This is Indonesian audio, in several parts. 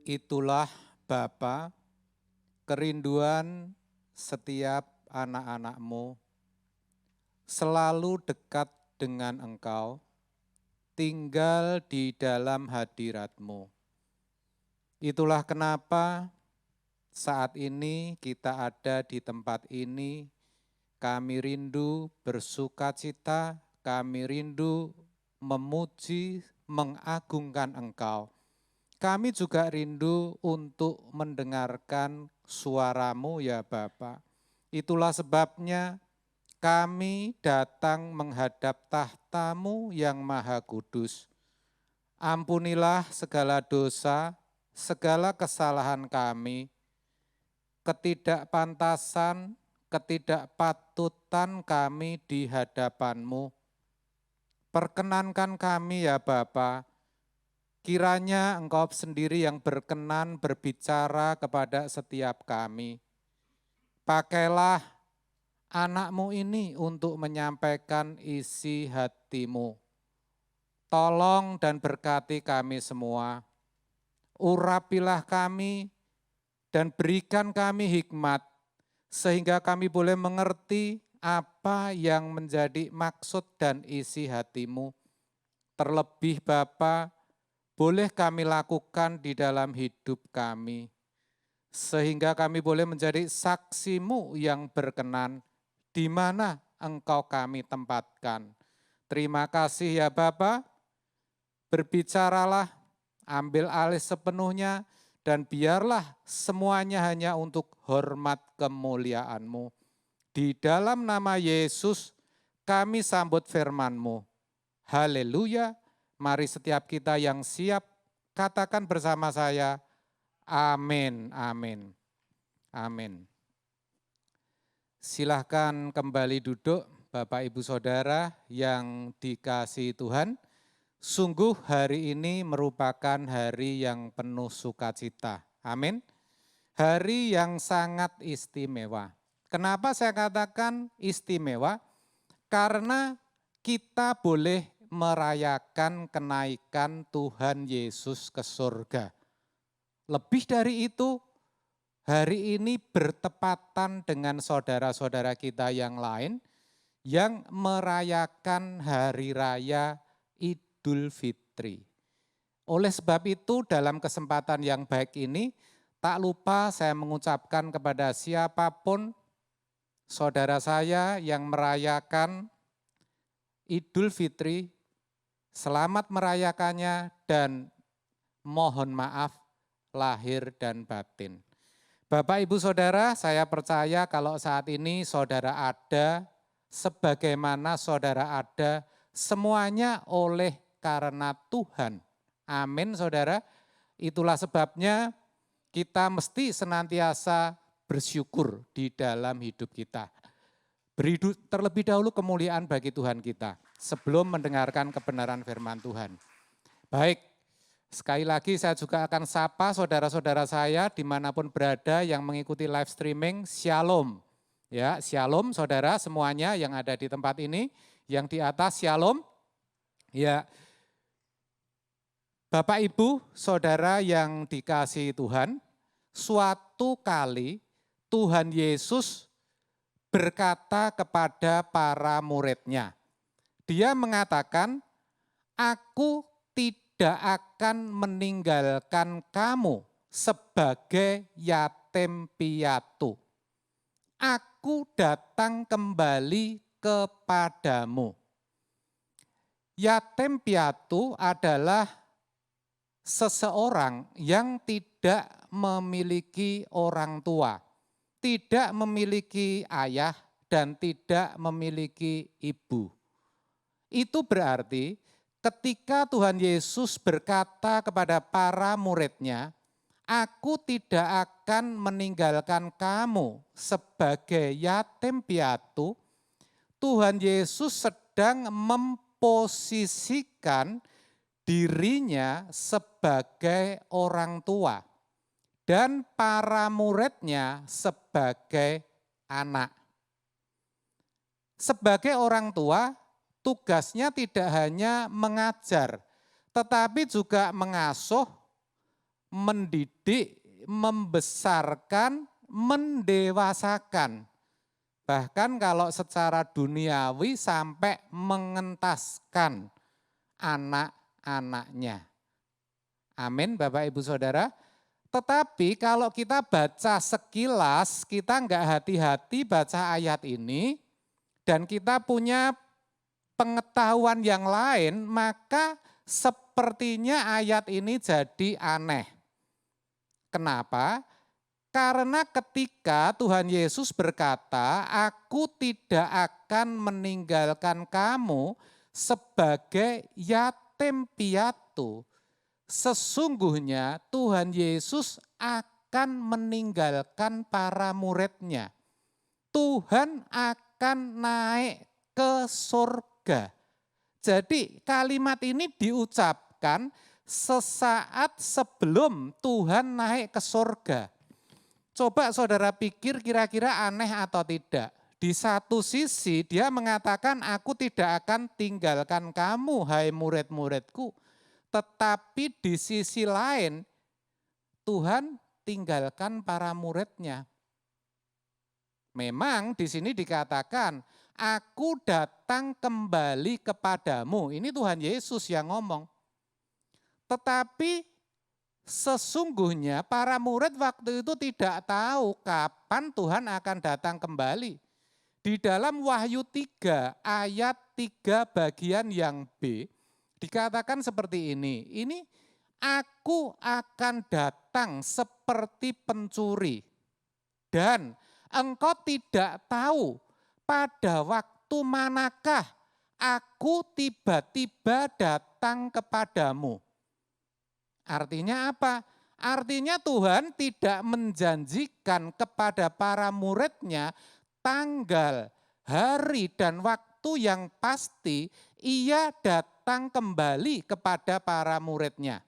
Itulah Bapa, kerinduan setiap anak-anak-Mu, selalu dekat dengan Engkau, tinggal di dalam hadirat-Mu. Itulah kenapa saat ini kita ada di tempat ini, kami rindu bersukacita, kami rindu memuji, mengagungkan Engkau. Kami juga rindu untuk mendengarkan suara-Mu ya Bapa. Itulah sebabnya kami datang menghadap tahta-Mu yang maha kudus. Ampunilah segala dosa, segala kesalahan kami, ketidakpantasan, ketidakpatutan kami di hadapan-Mu. Perkenankan kami ya Bapa, kiranya Engkau sendiri yang berkenan berbicara kepada setiap kami. Pakailah anak-Mu ini untuk menyampaikan isi hati-Mu. Tolong dan berkati kami semua. Urapilah kami dan berikan kami hikmat, sehingga kami boleh mengerti apa yang menjadi maksud dan isi hati-Mu. Terlebih Bapa, boleh kami lakukan di dalam hidup kami, sehingga kami boleh menjadi saksi-Mu yang berkenan, di mana Engkau kami tempatkan. Terima kasih ya Bapa, berbicaralah, ambil alih sepenuhnya, dan biarlah semuanya hanya untuk hormat kemuliaan-Mu. Di dalam nama Yesus kami sambut firman-Mu. Haleluya. Mari setiap kita yang siap katakan bersama saya, amin, amin, amin. Silahkan kembali duduk Bapak Ibu Saudara yang dikasihi Tuhan. Sungguh hari ini merupakan hari yang penuh sukacita. Amin. Hari yang sangat istimewa. Kenapa saya katakan istimewa? Karena kita boleh merayakan kenaikan Tuhan Yesus ke surga. Lebih dari itu, hari ini bertepatan dengan saudara-saudara kita yang lain yang merayakan hari raya Idul Fitri. Oleh sebab itu dalam kesempatan yang baik ini, tak lupa saya mengucapkan kepada siapapun saudara saya yang merayakan Idul Fitri, selamat merayakannya dan mohon maaf lahir dan batin. Bapak Ibu Saudara, saya percaya kalau saat ini saudara ada, sebagaimana saudara ada, semuanya oleh karena Tuhan. Amin saudara. Itulah sebabnya kita mesti senantiasa bersyukur di dalam hidup kita. Beri terlebih dahulu kemuliaan bagi Tuhan kita sebelum mendengarkan kebenaran firman Tuhan. Baik, sekali lagi saya juga akan sapa saudara-saudara saya dimanapun berada yang mengikuti live streaming, Shalom. Ya, Shalom saudara semuanya yang ada di tempat ini, yang di atas Shalom. Ya, Bapak Ibu saudara yang dikasihi Tuhan, suatu kali Tuhan Yesus berkata kepada para muridnya. Dia mengatakan, aku tidak akan meninggalkan kamu sebagai yatim piatu. Aku datang kembali kepadamu. Yatim piatu adalah seseorang yang tidak memiliki orang tua, tidak memiliki ayah dan tidak memiliki ibu. Itu berarti ketika Tuhan Yesus berkata kepada para muridnya, aku tidak akan meninggalkan kamu sebagai yatim piatu, Tuhan Yesus sedang memposisikan dirinya sebagai orang tua dan para muridnya sebagai anak. Sebagai orang tua, tugasnya tidak hanya mengajar, tetapi juga mengasuh, mendidik, membesarkan, mendewasakan. Bahkan kalau secara duniawi sampai mengentaskan anak-anaknya. Amin Bapak Ibu Saudara. Tetapi kalau kita baca sekilas, kita enggak hati-hati baca ayat ini, dan kita punya pengetahuan yang lain, maka sepertinya ayat ini jadi aneh. Kenapa? Karena ketika Tuhan Yesus berkata, "Aku tidak akan meninggalkan kamu sebagai yatim piatu." Sesungguhnya Tuhan Yesus akan meninggalkan para muridnya. Tuhan akan naik ke surga. Jadi kalimat ini diucapkan sesaat sebelum Tuhan naik ke surga. Coba saudara pikir kira-kira aneh atau tidak. Di satu sisi dia mengatakan, "Aku tidak akan tinggalkan kamu, hai murid-muridku." Tetapi di sisi lain Tuhan tinggalkan para muridnya. Memang di sini dikatakan, "Aku datang kembali kepadamu." Ini Tuhan Yesus yang ngomong. Tetapi sesungguhnya para murid waktu itu tidak tahu kapan Tuhan akan datang kembali. Di dalam Wahyu 3 ayat 3 bagian yang B dikatakan seperti ini. Ini aku akan datang seperti pencuri dan engkau tidak tahu pada waktu manakah aku tiba-tiba datang kepadamu. Artinya apa? Artinya Tuhan tidak menjanjikan kepada para muridnya tanggal, hari, dan waktu yang pasti ia datang kembali kepada para muridnya.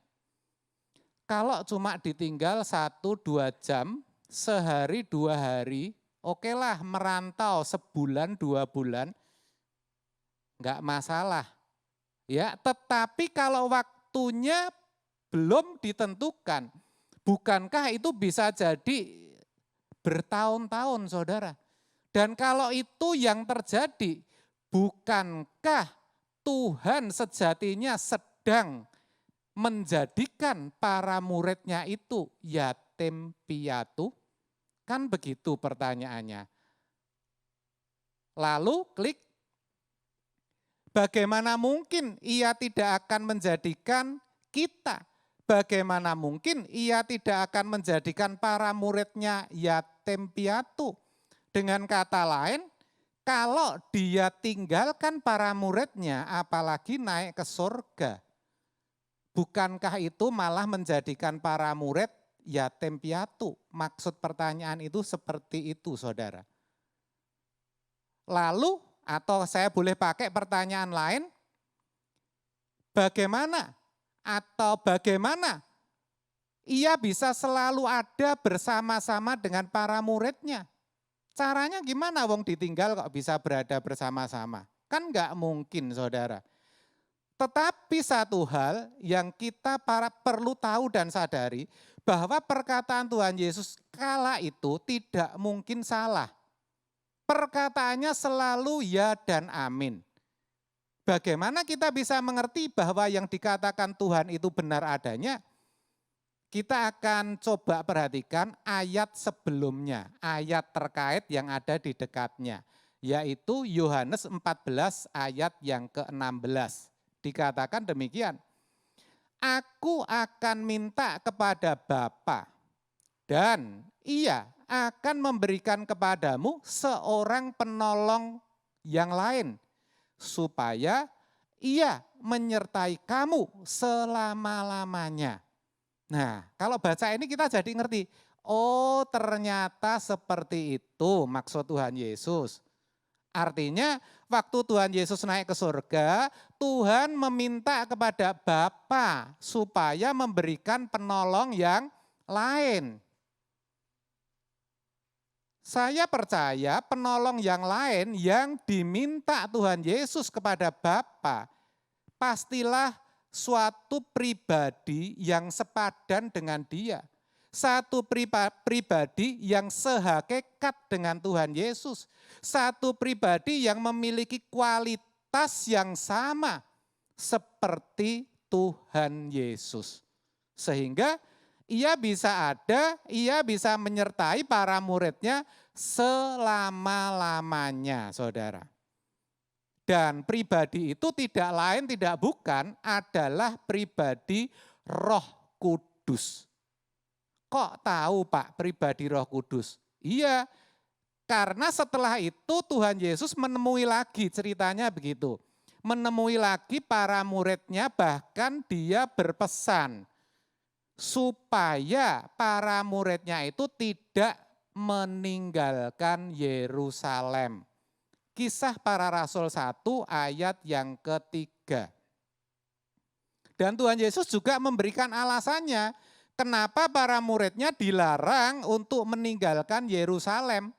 Kalau cuma ditinggal 1-2 jam, sehari 2 hari, okelah merantau sebulan 2 bulan, enggak masalah. Ya, tetapi kalau waktunya belum ditentukan, bukankah itu bisa jadi bertahun-tahun saudara? Dan kalau itu yang terjadi, bukankah Tuhan sejatinya sedang menjadikan para muridnya itu yatim piatu? Kan begitu pertanyaannya. Lalu klik, bagaimana mungkin ia tidak akan menjadikan kita? Bagaimana mungkin ia tidak akan menjadikan para muridnya yatim piatu? Dengan kata lain, kalau dia tinggalkan para muridnya, apalagi naik ke surga, bukankah itu malah menjadikan para murid yatim piatu? Maksud pertanyaan itu seperti itu, saudara. Lalu, atau saya boleh pakai pertanyaan lain, bagaimana ia bisa selalu ada bersama-sama dengan para muridnya? Caranya gimana wong ditinggal kok bisa berada bersama-sama? Kan enggak mungkin saudara. Tetapi satu hal yang kita perlu tahu dan sadari, bahwa perkataan Tuhan Yesus kala itu tidak mungkin salah. Perkataannya selalu ya dan amin. Bagaimana kita bisa mengerti bahwa yang dikatakan Tuhan itu benar adanya? Kita akan coba perhatikan ayat sebelumnya, ayat terkait yang ada di dekatnya, yaitu Yohanes 14 ayat yang ke-16. Dikatakan demikian, "Aku akan minta kepada Bapa dan ia akan memberikan kepadamu seorang penolong yang lain, supaya ia menyertai kamu selama-lamanya." Nah, kalau baca ini kita jadi ngerti, oh ternyata seperti itu maksud Tuhan Yesus. Artinya waktu Tuhan Yesus naik ke surga, Tuhan meminta kepada Bapa supaya memberikan penolong yang lain. Saya percaya penolong yang lain yang diminta Tuhan Yesus kepada Bapa, pastilah suatu pribadi yang sepadan dengan Dia. Satu pribadi yang sehakikat dengan Tuhan Yesus. Satu pribadi yang memiliki kualitas yang sama seperti Tuhan Yesus. Sehingga ia bisa ada, ia bisa menyertai para muridnya selama-lamanya, saudara. Dan pribadi itu tidak lain, tidak bukan adalah pribadi Roh Kudus. Kok tahu Pak pribadi Roh Kudus? Iya, karena setelah itu Tuhan Yesus menemui lagi, ceritanya begitu. Menemui lagi para muridnya, bahkan dia berpesan supaya para muridnya itu tidak meninggalkan Yerusalem. Kisah Para Rasul 1 ayat yang ketiga. Dan Tuhan Yesus juga memberikan alasannya. Kenapa para muridnya dilarang untuk meninggalkan Yerusalem?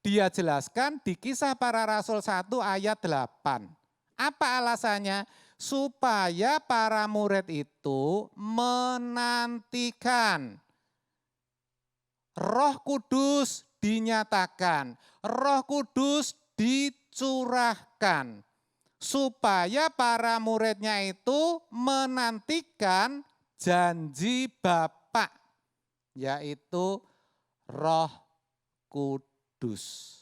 Dia jelaskan di Kisah Para Rasul 1 ayat 8. Apa alasannya? Supaya para murid itu menantikan Roh Kudus dinyatakan, Roh Kudus dicurahkan. Supaya para muridnya itu menantikan janji Bapa, yaitu Roh Kudus.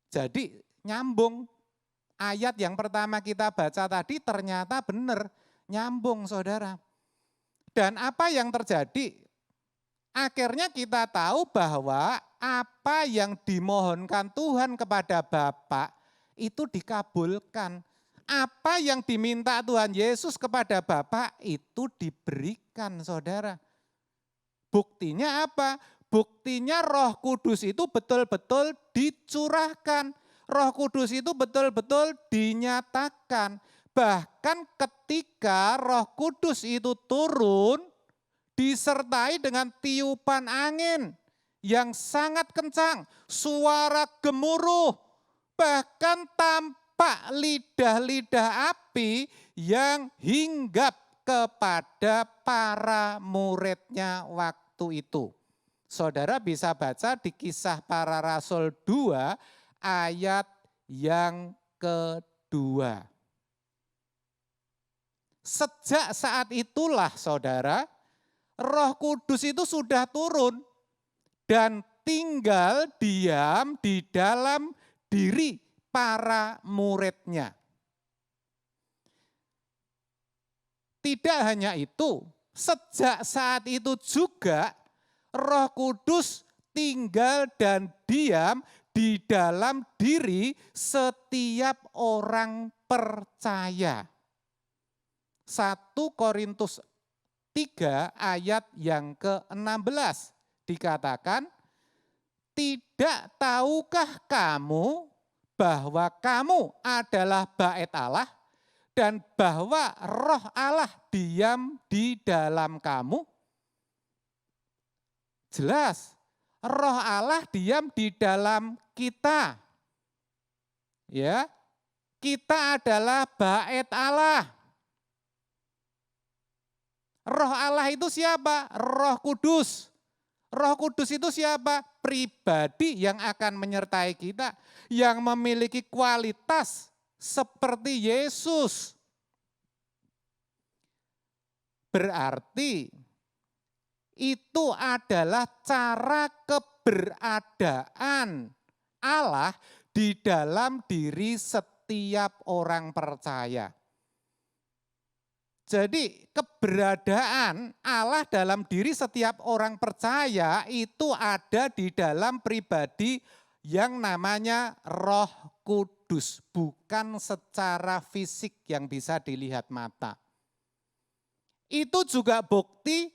Jadi nyambung, ayat yang pertama kita baca tadi ternyata benar, nyambung saudara. Dan apa yang terjadi? Akhirnya kita tahu bahwa apa yang dimohonkan Tuhan kepada Bapa itu dikabulkan. Apa yang diminta Tuhan Yesus kepada Bapa itu diberikan, saudara. Buktinya apa? Buktinya Roh Kudus itu betul-betul dicurahkan. Roh Kudus itu betul-betul dinyatakan. Bahkan ketika Roh Kudus itu turun, disertai dengan tiupan angin yang sangat kencang, suara gemuruh, bahkan tampak lidah-lidah api yang hinggap kepada para muridnya waktu itu. Saudara bisa baca di Kisah Para Rasul 2 ayat yang kedua. Sejak saat itulah saudara, Roh Kudus itu sudah turun dan tinggal diam di dalam diri para muridnya. Tidak hanya itu, sejak saat itu juga Roh Kudus tinggal dan diam di dalam diri setiap orang percaya. 1 Korintus 3 ayat yang ke-16 dikatakan, tidak tahukah kamu bahwa kamu adalah bait Allah dan bahwa Roh Allah diam di dalam kamu? Jelas, Roh Allah diam di dalam kita. Ya, kita adalah bait Allah. Roh Allah itu siapa? Roh Kudus. Roh Kudus itu siapa? Pribadi yang akan menyertai kita, yang memiliki kualitas seperti Yesus. Berarti itu adalah cara keberadaan Allah di dalam diri setiap orang percaya. Jadi keberadaan Allah dalam diri setiap orang percaya itu ada di dalam pribadi yang namanya Roh Kudus, bukan secara fisik yang bisa dilihat mata. Itu juga bukti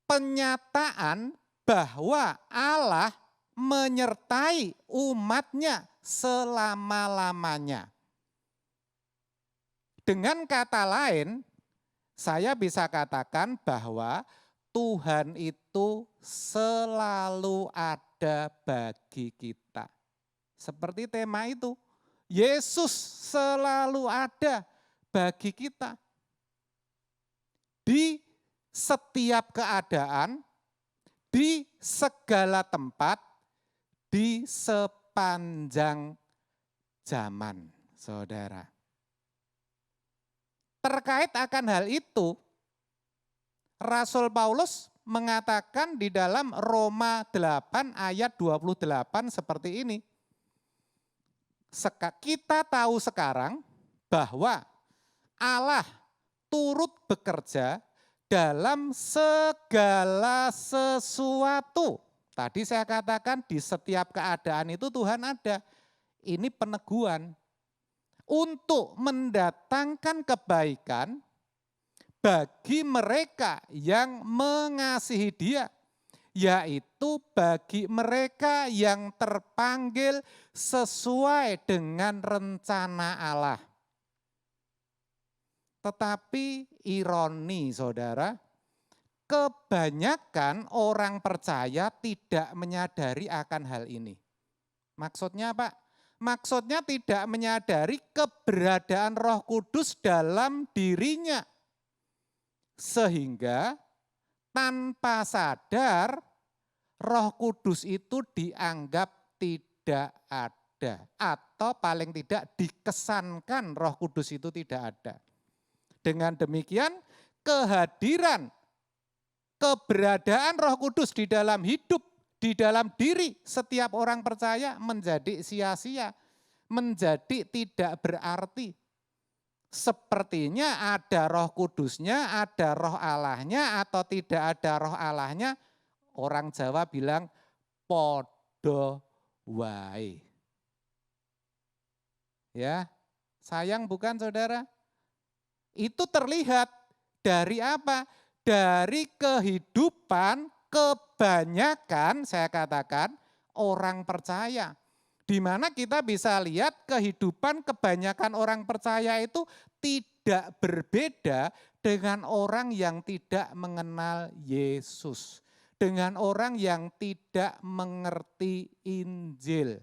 penyataan bahwa Allah menyertai umatnya selama-lamanya. Dengan kata lain, saya bisa katakan bahwa Tuhan itu selalu ada bagi kita. Seperti tema itu, Yesus selalu ada bagi kita. di setiap keadaan, di segala tempat, di sepanjang zaman, saudara. Terkait akan hal itu, Rasul Paulus mengatakan di dalam Roma 8 ayat 28 seperti ini. Kita tahu sekarang bahwa Allah turut bekerja dalam segala sesuatu. Tadi saya katakan di setiap keadaan itu Tuhan ada. Ini peneguhan untuk mendatangkan kebaikan bagi mereka yang mengasihi Dia, yaitu bagi mereka yang terpanggil sesuai dengan rencana Allah. Tetapi ironi saudara, kebanyakan orang percaya tidak menyadari akan hal ini. Maksudnya apa? Maksudnya tidak menyadari keberadaan Roh Kudus dalam dirinya. Sehingga tanpa sadar Roh Kudus itu dianggap tidak ada. Atau paling tidak dikesankan Roh Kudus itu tidak ada. Dengan demikian kehadiran, keberadaan Roh Kudus di dalam hidup, di dalam diri setiap orang percaya menjadi sia-sia, menjadi tidak berarti. Sepertinya ada Roh Kudusnya, ada Roh Allahnya atau tidak ada Roh Allahnya, orang Jawa bilang podo wae. Ya, sayang bukan saudara? Itu terlihat dari apa? Dari kehidupan kebanyakan, saya katakan, orang percaya. Di mana kita bisa lihat kehidupan kebanyakan orang percaya itu tidak berbeda dengan orang yang tidak mengenal Yesus. Dengan orang yang tidak mengerti Injil.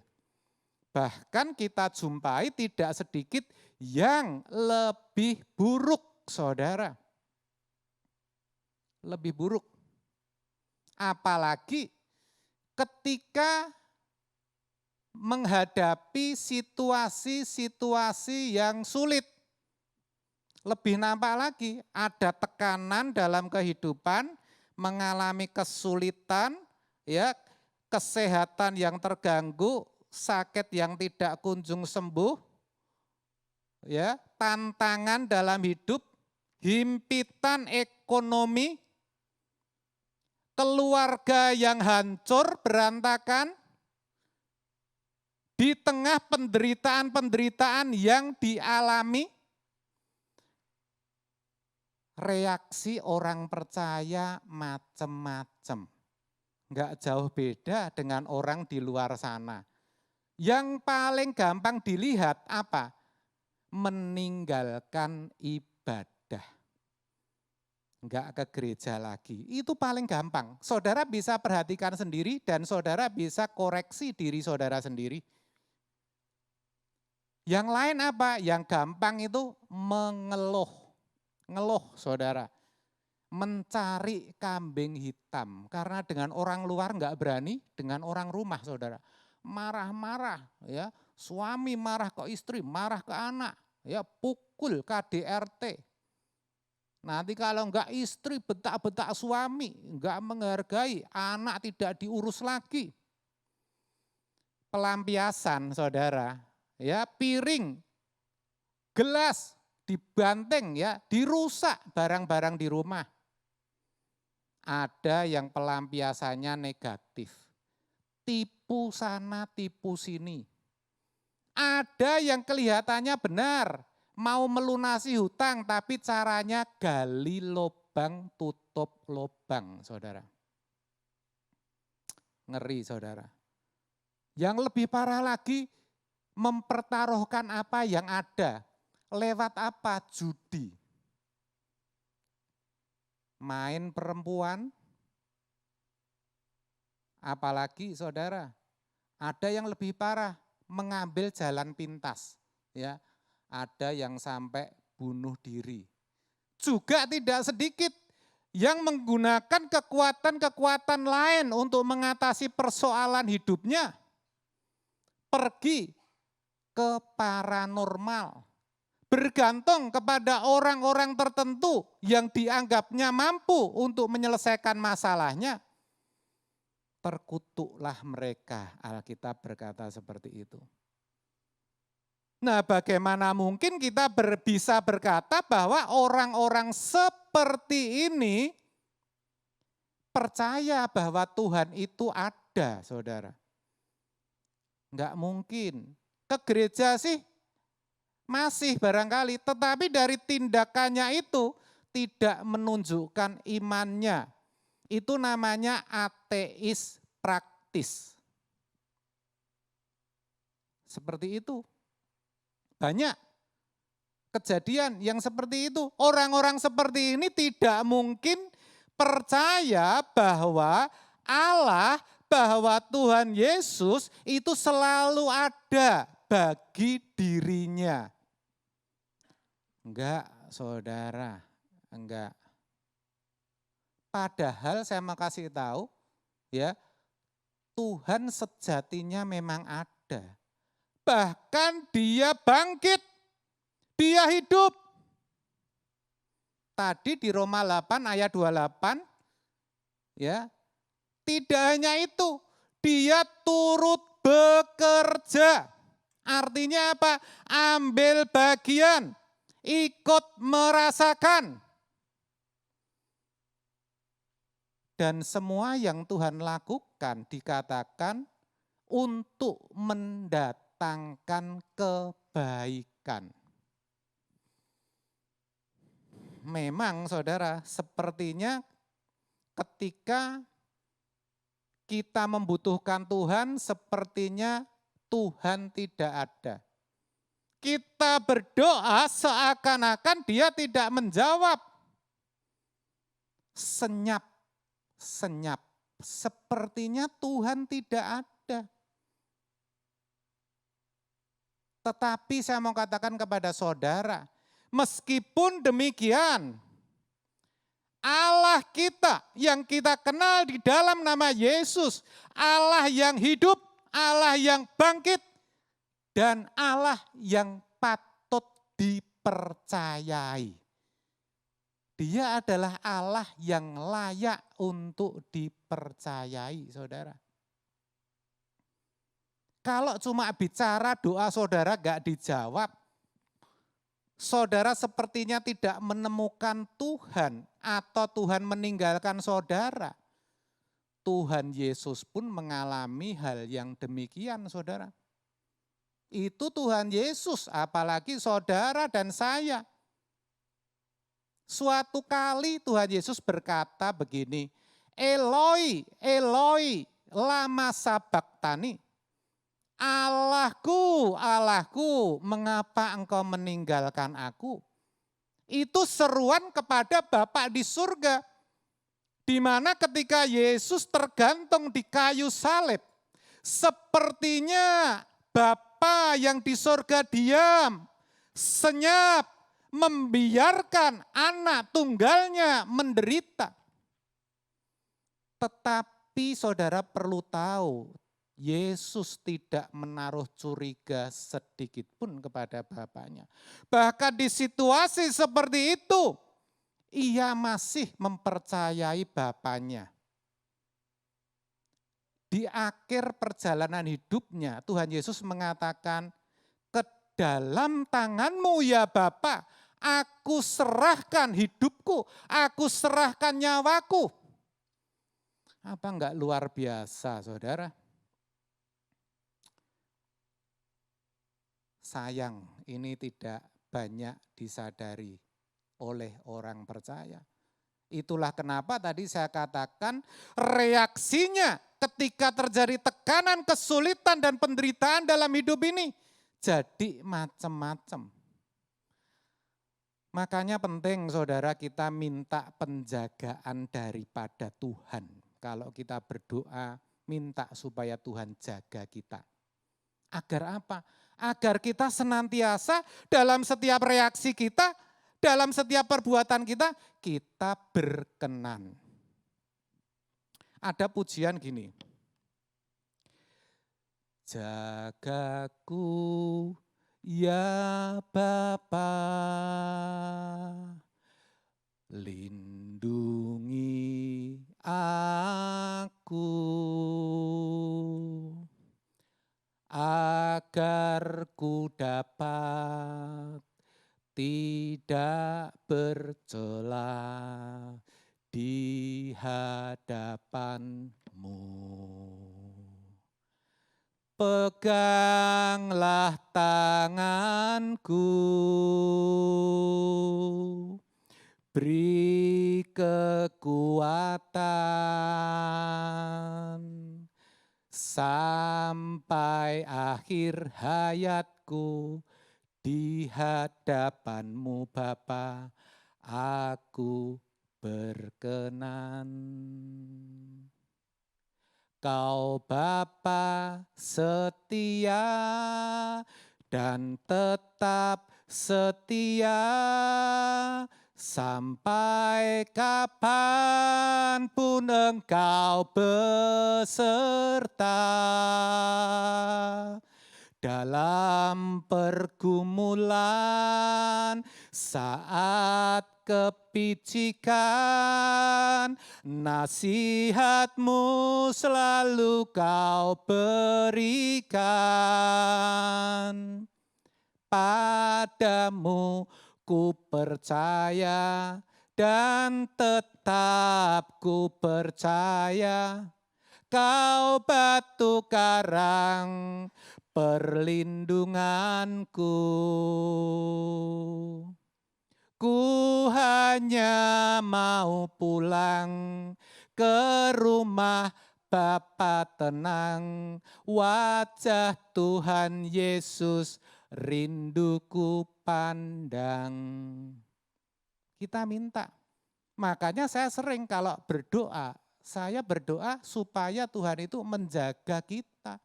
Bahkan kita jumpai tidak sedikit yang lebih buruk, saudara. Lebih buruk. Apalagi ketika menghadapi situasi-situasi yang sulit. Lebih nampak lagi, ada tekanan dalam kehidupan, mengalami kesulitan, ya, kesehatan yang terganggu, sakit yang tidak kunjung sembuh, ya, tantangan dalam hidup, himpitan ekonomi, keluarga yang hancur, berantakan, di tengah penderitaan-penderitaan yang dialami, reaksi orang percaya macam-macam. Enggak jauh beda dengan orang di luar sana. Yang paling gampang dilihat apa? Meninggalkan ibadah. Enggak ke gereja lagi. Itu paling gampang. Saudara bisa perhatikan sendiri dan saudara bisa koreksi diri saudara sendiri. Yang lain apa? Yang gampang itu mengeluh. Ngeluh saudara. Mencari kambing hitam. Karena dengan orang luar enggak berani, dengan orang rumah saudara. Marah-marah, ya, suami marah ke istri, marah ke anak, ya, pukul KDRT. Nanti kalau enggak istri bentak-bentak suami, enggak menghargai, anak tidak diurus lagi. Pelampiasan saudara, ya, piring, gelas dibanting, ya, dirusak barang-barang di rumah. Ada yang pelampiasannya negatif. Tipu sana, tipu sini. Ada yang kelihatannya benar, mau melunasi hutang tapi caranya gali lubang, tutup lubang, saudara. Ngeri, saudara. Yang lebih parah lagi, mempertaruhkan apa yang ada. Lewat apa? Judi. Main perempuan. Apalagi saudara, ada yang lebih parah, mengambil jalan pintas. Ya, ada yang sampai bunuh diri. juga tidak sedikit yang menggunakan kekuatan-kekuatan lain untuk mengatasi persoalan hidupnya. Pergi ke paranormal, bergantung kepada orang-orang tertentu yang dianggapnya mampu untuk menyelesaikan masalahnya. Terkutuklah mereka, Alkitab berkata seperti itu. Nah, bagaimana mungkin kita bisa berkata bahwa orang-orang seperti ini percaya bahwa Tuhan itu ada, saudara? Enggak mungkin. Ke gereja sih masih barangkali, tetapi dari tindakannya itu tidak menunjukkan imannya. Itu namanya ateis praktis. Seperti itu. Banyak kejadian yang seperti itu. Orang-orang seperti ini tidak mungkin percaya bahwa Allah, bahwa Tuhan Yesus itu selalu ada bagi dirinya. Enggak, saudara, enggak. Padahal saya mau kasih tahu, ya, Tuhan sejatinya memang ada. Bahkan dia bangkit, dia hidup. Tadi di Roma 8 ayat 28, ya, tidak hanya itu, dia turut bekerja. Artinya apa? Ambil bagian, ikut merasakan. Dan semua yang Tuhan lakukan dikatakan untuk mendatangkan kebaikan. Memang saudara, sepertinya ketika kita membutuhkan Tuhan, sepertinya Tuhan tidak ada. Kita berdoa seakan-akan Dia tidak menjawab. Senyap, sepertinya Tuhan tidak ada. Tetapi saya mau katakan kepada saudara, meskipun demikian, Allah kita yang kita kenal di dalam nama Yesus, Allah yang hidup, Allah yang bangkit, dan Allah yang patut dipercayai. Dia adalah Allah yang layak untuk dipercayai, saudara. Kalau cuma bicara doa saudara gak dijawab, saudara sepertinya tidak menemukan Tuhan atau Tuhan meninggalkan saudara. Tuhan Yesus pun mengalami hal yang demikian, saudara. Itu Tuhan Yesus, apalagi saudara dan saya. Suatu kali Tuhan Yesus berkata begini, Eloi, Eloi, lama sabachthani. Allahku, Allahku, mengapa engkau meninggalkan aku? Itu seruan kepada Bapa di surga. Di mana ketika Yesus tergantung di kayu salib, sepertinya Bapa yang di surga diam, senyap, membiarkan anak tunggalnya menderita. Tetapi saudara perlu tahu, Yesus tidak menaruh curiga sedikit pun kepada Bapaknya. Bahkan di situasi seperti itu, ia masih mempercayai Bapaknya. Di akhir perjalanan hidupnya, Tuhan Yesus mengatakan, ke dalam tanganmu ya Bapa, aku serahkan hidupku, aku serahkan nyawaku. Apa enggak luar biasa, saudara? Sayang, ini tidak banyak disadari oleh orang percaya. Itulah kenapa tadi saya katakan reaksinya ketika terjadi tekanan, kesulitan, dan penderitaan dalam hidup ini jadi macam-macam. Makanya penting saudara kita minta penjagaan daripada Tuhan. Kalau kita berdoa, minta supaya Tuhan jaga kita. Agar apa? Agar kita senantiasa dalam setiap reaksi kita dalam setiap perbuatan kita, kita berkenan. Ada pujian gini. Jagaku ya Bapa, lindungi aku, agar ku dapat tidak bercela di hadapan-Mu. Peganglah tanganku, beri kekuatan sampai akhir hayatku di hadapan-Mu Bapa, aku berkenan. Kau Bapa setia dan tetap setia sampai kapanpun Engkau beserta dalam pergumulan saat kepicikan, nasihat-Mu selalu Kau berikan. Padamu ku percaya dan tetap ku percaya, Kau batu karang perlindunganku. Ku hanya mau pulang ke rumah Bapa tenang, wajah Tuhan Yesus rinduku pandang. Kita minta, makanya saya sering kalau berdoa, saya berdoa supaya Tuhan itu menjaga kita.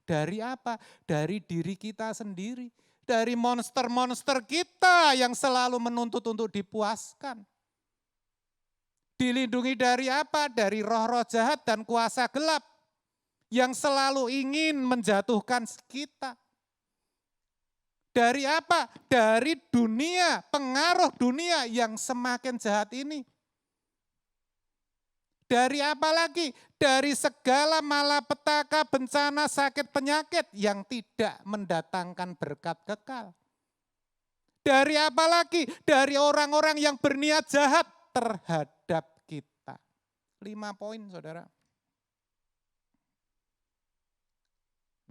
Dari apa? Dari diri kita sendiri. Dari monster-monster kita yang selalu menuntut untuk dipuaskan. Dilindungi dari apa? Dari roh-roh jahat dan kuasa gelap yang selalu ingin menjatuhkan kita. Dari apa? Dari dunia, pengaruh dunia yang semakin jahat ini. Dari apa lagi? Dari segala malapetaka, bencana, sakit, penyakit yang tidak mendatangkan berkat kekal. Dari apa lagi? Dari orang-orang yang berniat jahat terhadap kita. 5 poin, saudara.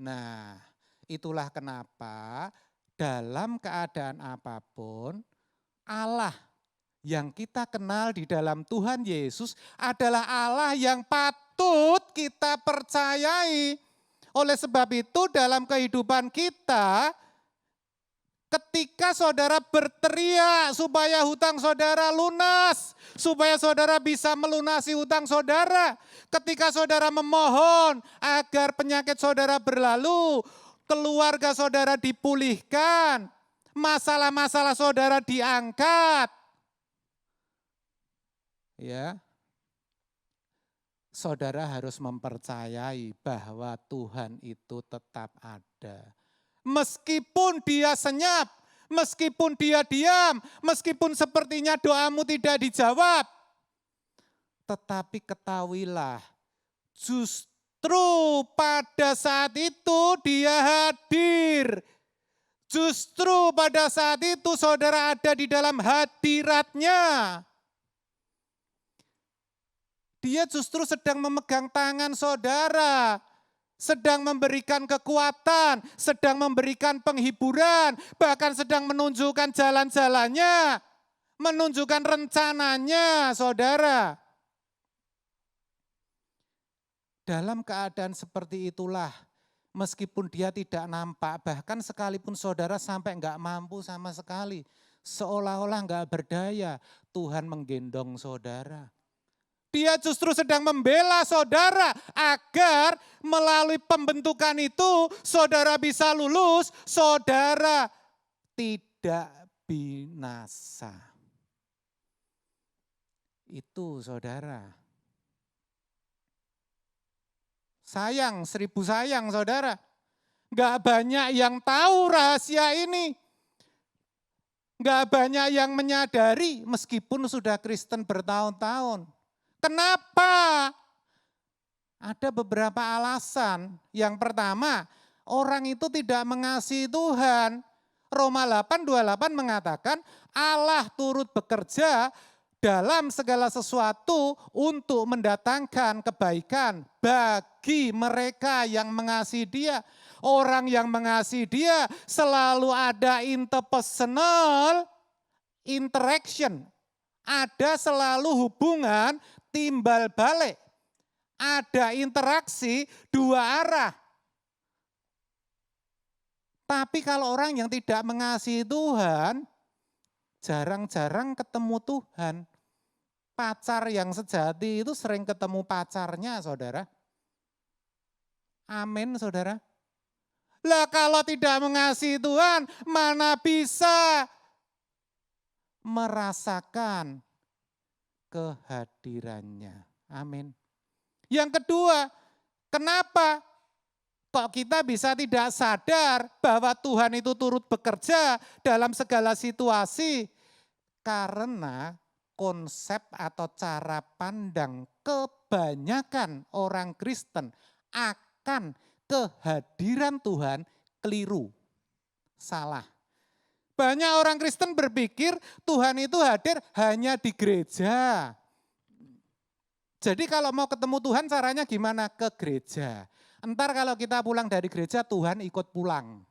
Nah, itulah kenapa dalam keadaan apapun, Allah yang kita kenal di dalam Tuhan Yesus adalah Allah yang patut kita percayai. Oleh sebab itu dalam kehidupan kita, ketika saudara berteriak supaya hutang saudara lunas, supaya saudara bisa melunasi hutang saudara, ketika saudara memohon agar penyakit saudara berlalu, keluarga saudara dipulihkan, masalah-masalah saudara diangkat, ya, saudara harus mempercayai bahwa Tuhan itu tetap ada. Meskipun dia senyap, meskipun dia diam, meskipun sepertinya doamu tidak dijawab, tetapi ketahuilah, justru pada saat itu dia hadir. Justru pada saat itu saudara ada di dalam hadiratnya. Dia justru sedang memegang tangan saudara, sedang memberikan kekuatan, sedang memberikan penghiburan, bahkan sedang menunjukkan jalan-jalannya, menunjukkan rencananya, saudara. Dalam keadaan seperti itulah, meskipun dia tidak nampak, bahkan sekalipun saudara sampai enggak mampu sama sekali, seolah-olah enggak berdaya, Tuhan menggendong saudara. Dia justru sedang membela saudara agar melalui pembentukan itu saudara bisa lulus, saudara tidak binasa. Itu saudara. Sayang, 1000 sayang saudara. Gak banyak yang tahu rahasia ini. Gak banyak yang menyadari meskipun sudah Kristen bertahun-tahun. Kenapa? Ada beberapa alasan. Yang pertama, orang itu tidak mengasihi Tuhan. Roma 8:28 mengatakan Allah turut bekerja dalam segala sesuatu untuk mendatangkan kebaikan bagi mereka yang mengasihi Dia. Orang yang mengasihi Dia selalu ada interpersonal interaction. Ada selalu hubungan timbal balik. Ada interaksi dua arah. Tapi kalau orang yang tidak mengasihi Tuhan, jarang-jarang ketemu Tuhan. Pacar yang sejati itu sering ketemu pacarnya, saudara. Amin, saudara. Lah kalau tidak mengasihi Tuhan, mana bisa merasakan kehadirannya. Amin. Yang kedua, kenapa kok kita bisa tidak sadar bahwa Tuhan itu turut bekerja dalam segala situasi? Karena konsep atau cara pandang kebanyakan orang Kristen akan kehadiran Tuhan keliru, salah. Banyak orang Kristen berpikir Tuhan itu hadir hanya di gereja. Jadi kalau mau ketemu Tuhan caranya gimana? Ke gereja. Entar kalau kita pulang dari gereja Tuhan ikut pulang.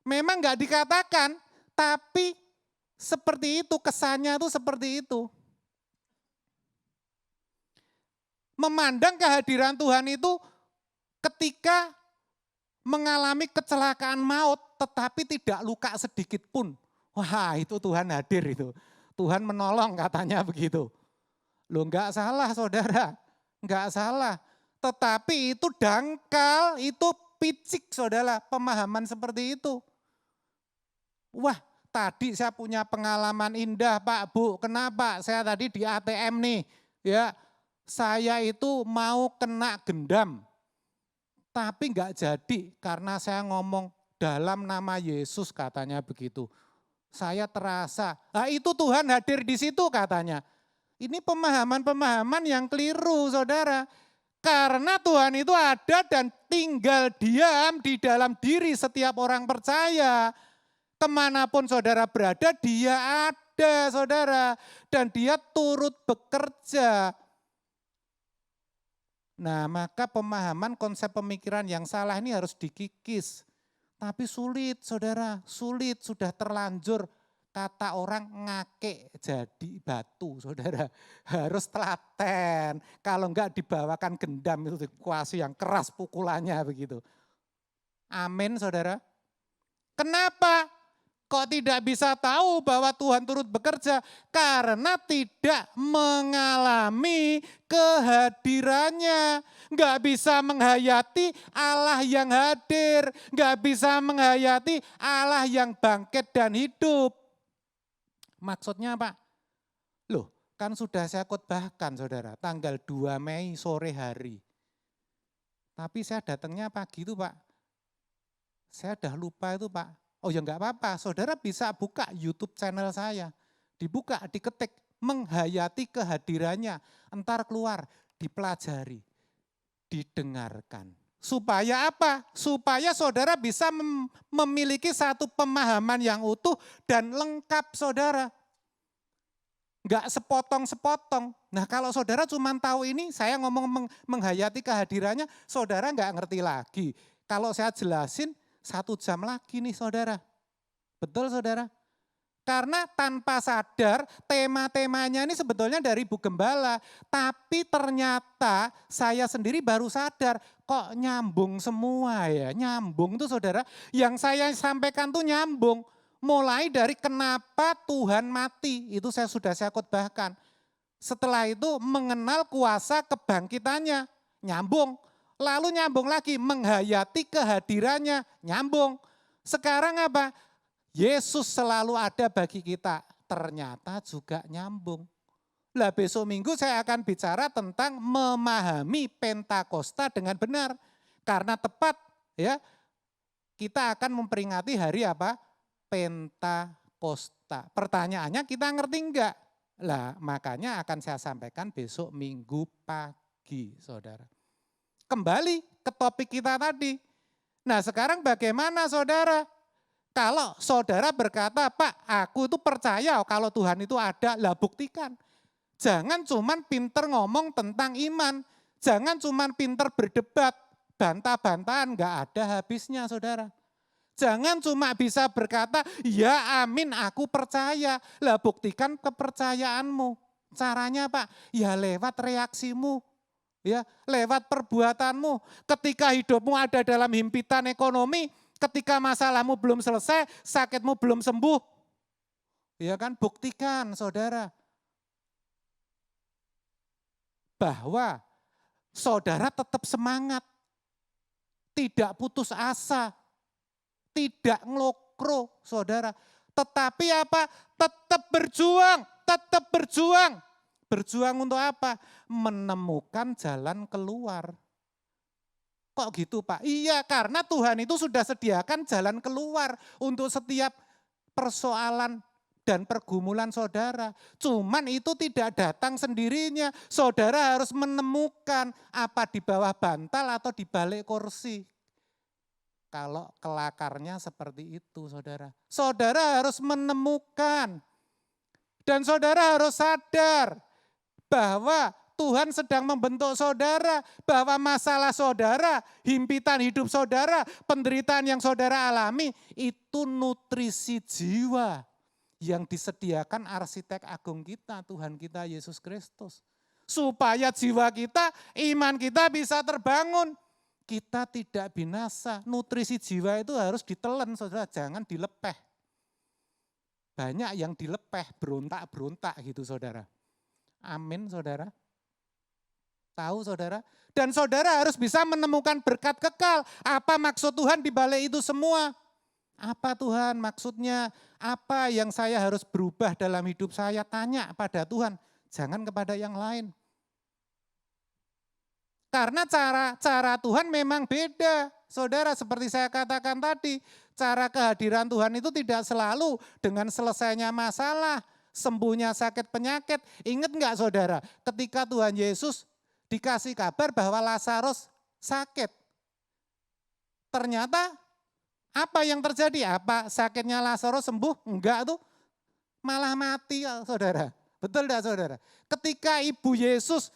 Memang enggak dikatakan, tapi seperti itu, kesannya itu seperti itu. Memandang kehadiran Tuhan itu ketika mengalami kecelakaan maut tetapi tidak luka sedikit pun. Wah itu Tuhan hadir itu. Tuhan menolong katanya begitu. Loh enggak salah saudara, enggak salah. Tetapi itu dangkal, itu picik saudara, pemahaman seperti itu. Wah tadi saya punya pengalaman indah Pak Bu, kenapa? Saya tadi di ATM nih, ya saya itu mau kena gendam. Tapi enggak jadi karena saya ngomong dalam nama Yesus katanya begitu. Saya terasa, itu Tuhan hadir di situ katanya. Ini pemahaman-pemahaman yang keliru saudara. Karena Tuhan itu ada dan tinggal diam di dalam diri setiap orang percaya. Kemanapun saudara berada dia ada saudara. Dan dia turut bekerja. Nah maka pemahaman konsep pemikiran yang salah ini harus dikikis. Tapi sulit saudara, sulit sudah terlanjur. Kata orang ngake jadi batu saudara, harus telaten. Kalau enggak dibawakan gendam itu kuasi yang keras pukulannya begitu. Amin saudara. Kenapa? Kok tidak bisa tahu bahwa Tuhan turut bekerja? Karena tidak mengalami kehadirannya. Enggak bisa menghayati Allah yang hadir. Enggak bisa menghayati Allah yang bangkit dan hidup. Maksudnya apa? Loh, kan sudah saya khotbahkan saudara, tanggal 2 Mei sore hari. Tapi saya datangnya pagi itu Pak. Saya udah lupa itu Pak. Oh ya enggak apa-apa, saudara bisa buka YouTube channel saya. Dibuka, diketik, menghayati kehadirannya. Entar keluar, dipelajari, didengarkan. Supaya apa? Supaya saudara bisa memiliki satu pemahaman yang utuh dan lengkap saudara. Enggak sepotong-sepotong. Nah kalau saudara cuma tahu ini, saya ngomong menghayati kehadirannya, saudara enggak ngerti lagi. Kalau saya jelasin 1 jam lagi nih saudara. Betul saudara? Karena tanpa sadar tema-temanya ini sebetulnya dari Bu Gembala. Tapi ternyata saya sendiri baru sadar kok nyambung semua ya. Nyambung tuh saudara, yang saya sampaikan tuh nyambung. Mulai dari kenapa Tuhan mati, itu sudah saya khotbahkan. Setelah itu mengenal kuasa kebangkitannya, nyambung. Lalu nyambung lagi menghayati kehadirannya, nyambung. Sekarang apa? Yesus selalu ada bagi kita. Ternyata juga nyambung. Lah besok minggu saya akan bicara tentang memahami Pentakosta dengan benar. Karena tepat ya, kita akan memperingati hari apa? Pentakosta. Pertanyaannya kita ngerti enggak? Lah makanya akan saya sampaikan besok minggu pagi, saudara. Kembali ke topik kita tadi. Nah sekarang bagaimana saudara? Kalau saudara berkata, Pak aku itu percaya kalau Tuhan itu ada, lah buktikan. Jangan cuman pinter ngomong tentang iman. Jangan cuman pinter berdebat, bantah-bantahan, enggak ada habisnya saudara. Jangan cuma bisa berkata, ya amin aku percaya. Lah buktikan kepercayaanmu. Caranya Pak, ya lewat reaksimu. Ya, lewat perbuatanmu. Ketika hidupmu ada dalam himpitan ekonomi, ketika masalahmu belum selesai, sakitmu belum sembuh. Ya kan, buktikan saudara. Bahwa saudara tetap semangat. Tidak putus asa. Tidak ngelokro saudara. Tetapi apa? Tetap berjuang, tetap berjuang. Berjuang untuk apa? Menemukan jalan keluar. Kok gitu Pak? Iya karena Tuhan itu sudah sediakan jalan keluar untuk setiap persoalan dan pergumulan saudara. Cuman itu tidak datang sendirinya. Saudara harus menemukan apa di bawah bantal atau di balik kursi. Kalau kelakarnya seperti itu saudara. Saudara harus menemukan. Dan saudara harus sadar bahwa Tuhan sedang membentuk saudara. Bahwa masalah saudara, himpitan hidup saudara, penderitaan yang saudara alami. Itu nutrisi jiwa yang disediakan arsitek agung kita, Tuhan kita Yesus Kristus. Supaya jiwa kita, iman kita bisa terbangun. Kita tidak binasa, nutrisi jiwa itu harus ditelan saudara, jangan dilepeh. Banyak yang dilepeh, berontak-berontak gitu saudara. Amin saudara. Tahu saudara? Dan saudara harus bisa menemukan berkat kekal. Apa maksud Tuhan di balik itu semua? Apa Tuhan maksudnya? Apa yang saya harus berubah dalam hidup saya? Tanya pada Tuhan, jangan kepada yang lain. Karena cara Tuhan memang beda. Saudara seperti saya katakan tadi, cara kehadiran Tuhan itu tidak selalu dengan selesainya masalah, sembuhnya sakit penyakit. Ingat enggak saudara, ketika Tuhan Yesus dikasih kabar bahwa Lazarus sakit. Ternyata apa yang terjadi? Apa sakitnya Lazarus sembuh? Enggak tuh, malah mati saudara. Betul enggak saudara? Ketika ibu Yesus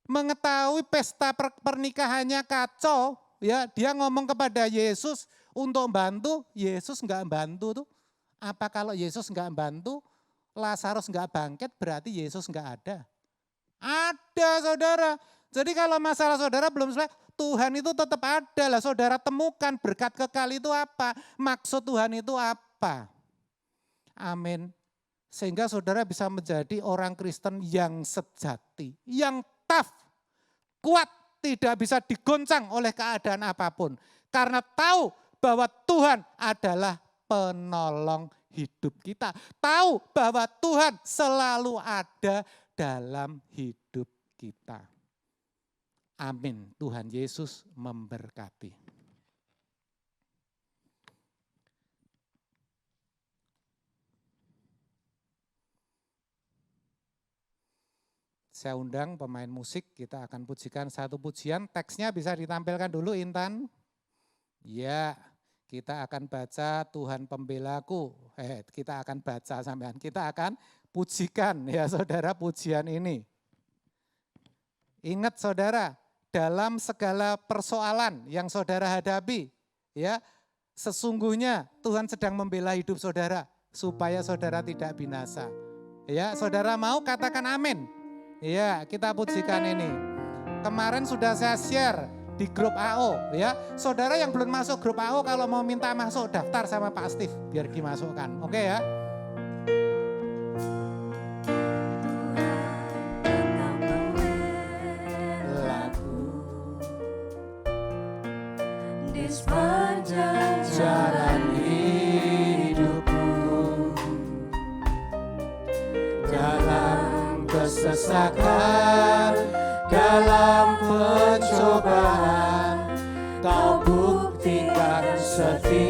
mengetahui pesta pernikahannya kacau, ya dia ngomong kepada Yesus untuk bantu, Yesus enggak bantu tuh. Apa kalau Yesus enggak bantu, Lazarus enggak bangkit, berarti Yesus enggak ada? Ada saudara. Jadi kalau masalah saudara belum selesai, Tuhan itu tetap ada lah. Saudara temukan berkat kekal itu apa, maksud Tuhan itu apa. Amin. Sehingga saudara bisa menjadi orang Kristen yang sejati, yang tough, kuat, tidak bisa digoncang oleh keadaan apapun. Karena tahu bahwa Tuhan adalah penolong hidup kita. Tahu bahwa Tuhan selalu ada dalam hidup kita. Amin. Tuhan Yesus memberkati. Saya undang pemain musik, kita akan pujikan satu pujian. Teksnya bisa ditampilkan dulu Intan. Ya, kita akan baca Tuhan Pembelaku. Kita akan baca sampean, kita akan pujikan ya saudara pujian ini. Ingat saudara, dalam segala persoalan yang saudara hadapi, ya sesungguhnya Tuhan sedang membela hidup saudara supaya saudara tidak binasa. Ya, saudara mau katakan amin. Ya, kita pujikan ini. Kemarin sudah saya share di grup AO ya. Saudara yang belum masuk grup AO kalau mau minta masuk daftar sama Pak Steve biar dimasukkan. Oke ya. Lagu di sepanjang jalan hidup rasakan dalam pencobaan, Kau buktikan setiamu.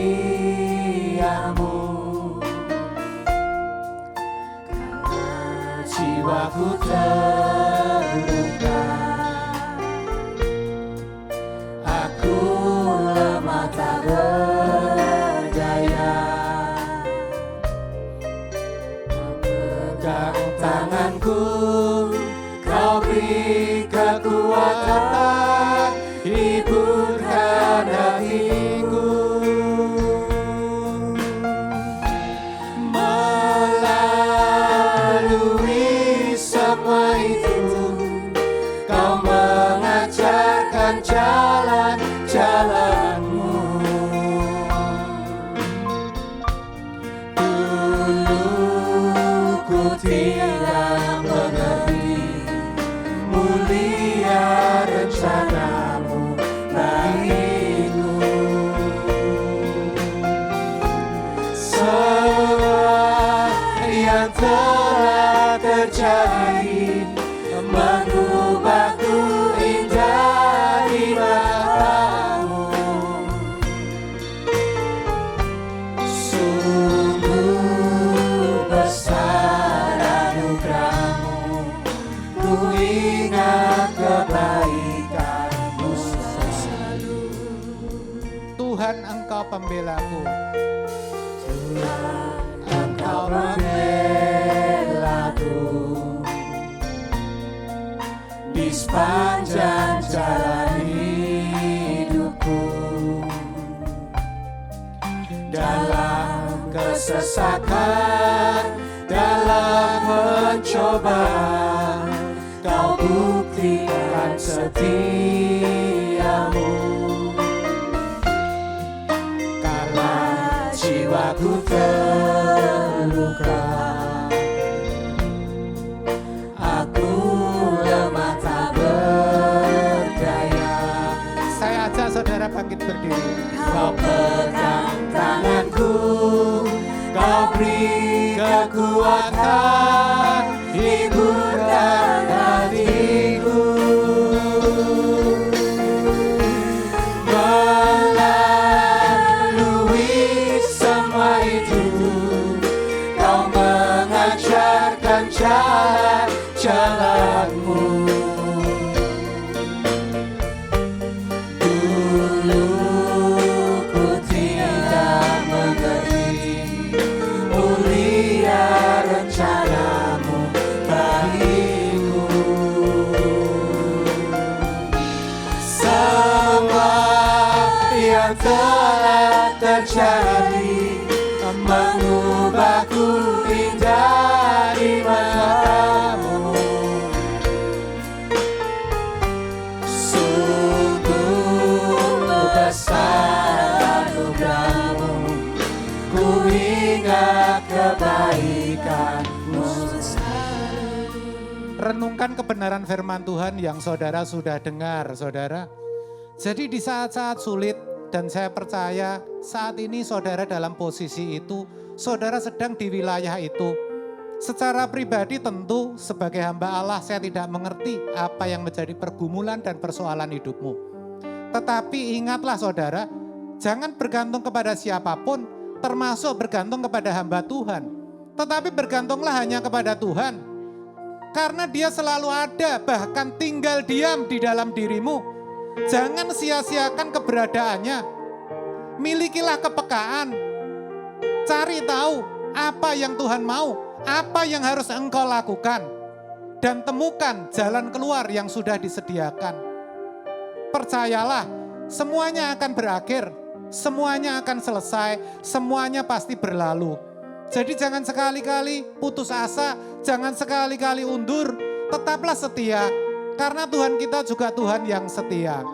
Jiwaku terluka, aku lemah tak berdaya, memegang tanganku, Kau beri kekuatan, hiburkan hatiku. Melalui semua itu, Kau mengajarkan jalan-jalan-Mu. Dulu ku tidak mengerti mulia rencana-Mu bagiku. Semua yang telah terjadi mengubahku indah di mata-Mu. Sungguh besar anugerah-Mu, ku ingat kebaikan-Mu selalu. Tuhan, Engkau pembelaku. Tuhan, Engkau pembelaku. Di sepanjang jalan hidupku, dalam kesesakan, dalam pencobaan, Kau buktikan setiamu. Kala jiwaku terluka, aku lemah tak berdaya. Saya ajak saudara bangkit berdiri. Kau pegang tanganku, Kau beri kekuatan, hiburkan hatiku. Melalui semua itu, Kau mengajarkan jalan-jalan-Mu. Dulu ku tidak mengerti mulia rencana-Mu bagiku. Semua yang telah terjadi mengubahku indah di mata-Mu. Sungguh besar anugerah-Mu, ku ingat kebaikan-Mu selalu. Renungkan kebenaran firman Tuhan yang saudara sudah dengar, saudara. Jadi di saat-saat sulit, dan saya percaya saat ini saudara dalam posisi itu, saudara sedang di wilayah itu. Secara pribadi tentu sebagai hamba Allah saya tidak mengerti apa yang menjadi pergumulan dan persoalan hidupmu. Tetapi ingatlah saudara, jangan bergantung kepada siapapun, termasuk bergantung kepada hamba Tuhan. Tetapi bergantunglah hanya kepada Tuhan. Karena Dia selalu ada, bahkan tinggal diam di dalam dirimu. Jangan sia-siakan keberadaannya. Milikilah kepekaan. Cari tahu apa yang Tuhan mau, apa yang harus engkau lakukan. Dan temukan jalan keluar yang sudah disediakan. Percayalah, semuanya akan berakhir, semuanya akan selesai, semuanya pasti berlalu. Jadi jangan sekali-kali putus asa, jangan sekali-kali undur, tetaplah setia. Karena Tuhan kita juga Tuhan yang setia.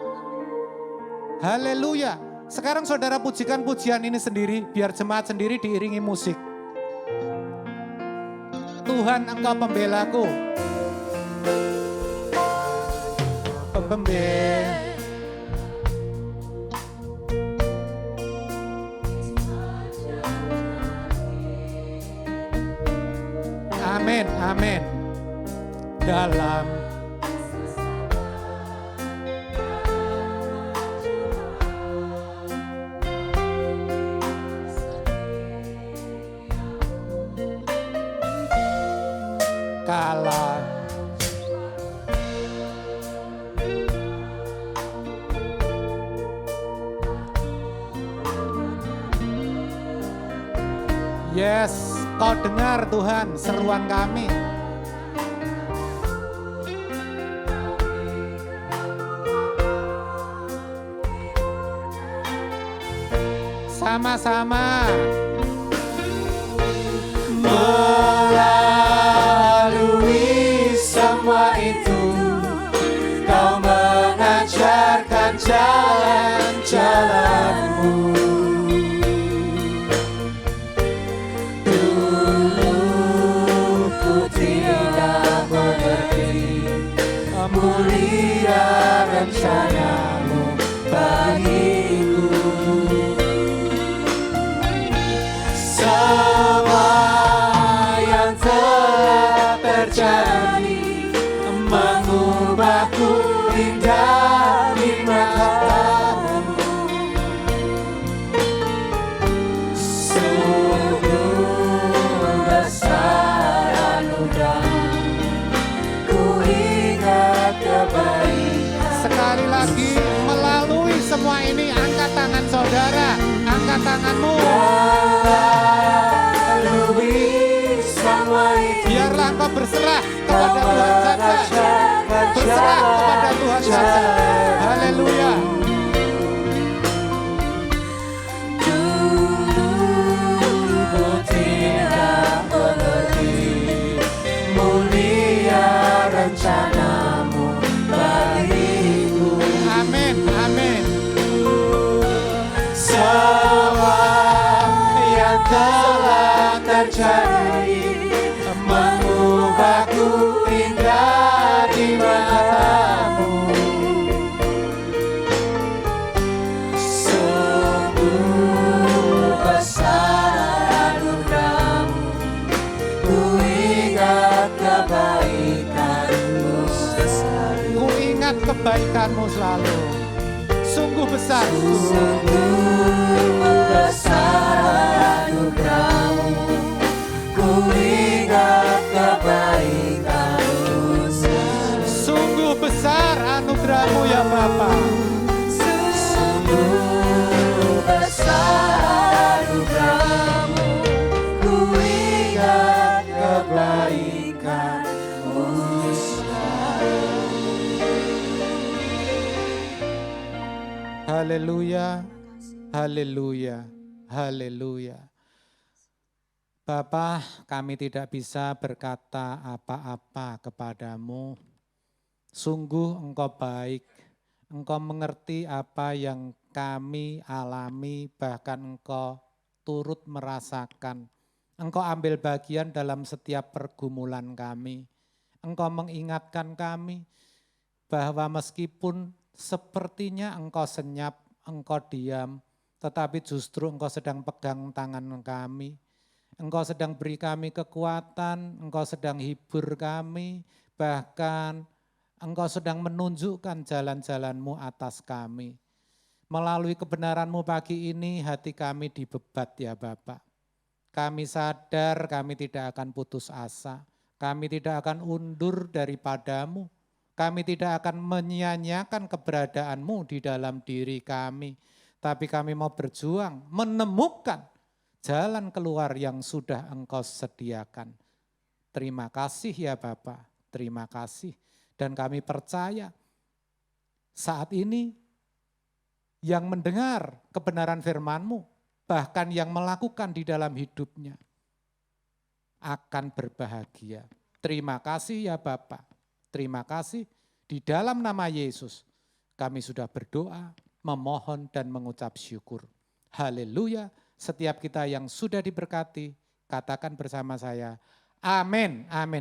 Haleluya. Sekarang saudara pujikan pujian ini sendiri, biar jemaat sendiri diiringi musik. Tuhan, Engkau pembelaku. Pembela. Amin, amin. dalam kala Yes, Kau dengar Tuhan seruan kami. Sama-sama. Melalui semua itu, Kau mengajarkan jalan-jalanmu. Mulia rencanamu bagiku. Semua yang telah terjadi mengubahku indah di matamu. Sungguh besar anugerahmu. Sekali lagi, melalui semua ini, angkat tangan saudara, angkat tanganmu. Melalui semua itu, biarlah kau berserah kepada Tuhan saja. Berserah kepada Tuhan saja. Haleluya. Dulu tidak mengerti mulia rencanamu bagiku. Amin, amin. Semua yang telah terjadi mengubahku indah di matamu. Sungguh besar anugerahmu, ku ingat kebaikanmu selalu. Ku ingat kebaikanmu selalu. Sungguh besar. Sungguh besar anugerahmu, ku ingat kebaikanmu selalu. Sungguh besar anugerahmu ya Bapa. Sungguh besar anugerahmu, ku ingat kebaikanmu selalu. Haleluya, haleluya, haleluya. Bapa, kami tidak bisa berkata apa-apa kepadamu. Sungguh Engkau baik, Engkau mengerti apa yang kami alami, bahkan Engkau turut merasakan. Engkau ambil bagian dalam setiap pergumulan kami. Engkau mengingatkan kami bahwa meskipun sepertinya Engkau senyap, Engkau diam, tetapi justru Engkau sedang pegang tangan kami. Engkau sedang beri kami kekuatan, Engkau sedang hibur kami, bahkan Engkau sedang menunjukkan jalan-jalan-Mu atas kami. Melalui kebenaran-Mu pagi ini, hati kami dibebat ya Bapak. Kami sadar kami tidak akan putus asa, kami tidak akan undur daripada-Mu. Kami tidak akan menyia-nyiakan keberadaan-Mu di dalam diri kami. Tapi kami mau berjuang, menemukan jalan keluar yang sudah Engkau sediakan. Terima kasih ya Bapa, terima kasih. Dan kami percaya saat ini yang mendengar kebenaran firman-Mu, bahkan yang melakukan di dalam hidupnya, akan berbahagia. Terima kasih ya Bapa. Terima kasih, di dalam nama Yesus kami sudah berdoa, memohon dan mengucap syukur. Haleluya, setiap kita yang sudah diberkati, katakan bersama saya, amin, amin.